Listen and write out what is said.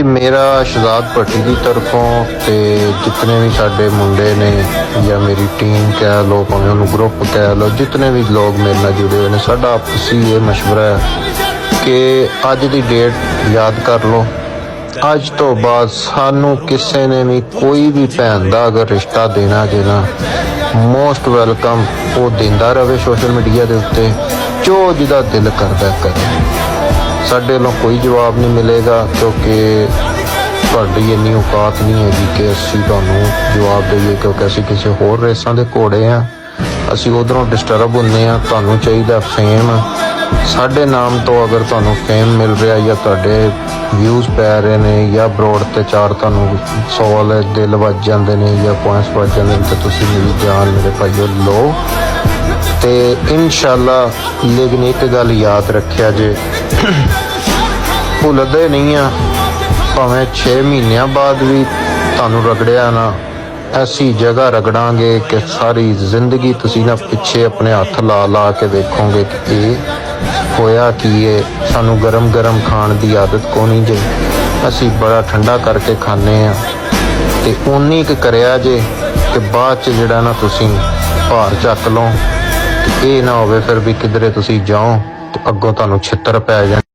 मेरा शहजाद भट्टी की तरफों ते जितने भी साडे मुंडे ने या मेरी टीम कह लो भावें उन्होंने ग्रुप कह लो, जितने भी लोग मेरे नाल जुड़े हुए हैं, साडा आपसी ये मशवरा है कि अज की डेट याद कर लो। अज तो बाद सानू किसी ने भी कोई भी भैन का अगर रिश्ता देना जेना मोस्ट वेलकम वो देंदा रहे सोशल मीडिया के उत्ते, जो जिदा दिल करदा करे। साडे वालों कोई जवाब नहीं मिलेगा क्योंकि तुहाडी इन्नी औकात नहीं हैगी कि असीं तुहानूं जवाब दईए, क्योंकि असीं किसी होर रेसां दे घोड़े हाँ। असीं उधरों डिस्टर्ब हुंदे हाँ, तुहानूं चाहीदा फेम। साडे नाम तो अगर तुहानूं फेम मिल रहा या तुहाडे व्यूज़ पै रहे ने या ब्रॉड ते चार तुहानूं 100 वाले दिल वज जांदे ने या पॉइंट्स वज जांदे ने, तो तुसीं मेरी जान मेरे भाईओ लो ते इंशाअल्लाह। लेकिन एक गल याद रखिया जे, भुलदे नहीं आ, भावें 6 महीनों बाद भी तुहानूं रगड़िया ना, ऐसी जगह रगड़ांगे कि सारी जिंदगी तुसीं ना पिछे अपने हथ ला ला के देखोगे कि ये होया कि ये सानू गरम गरम खाण दी आदत कोनी जे, असी बड़ा ठंडा करके खाने आ। ते उन्नी क करिया जे कि बाद च जिहड़ा ना तुसीं भार चक लो, ये ना होवे फिर भी किधरे तुसीं जाओ तो अगों तुहानूं छित्तर पै जाण।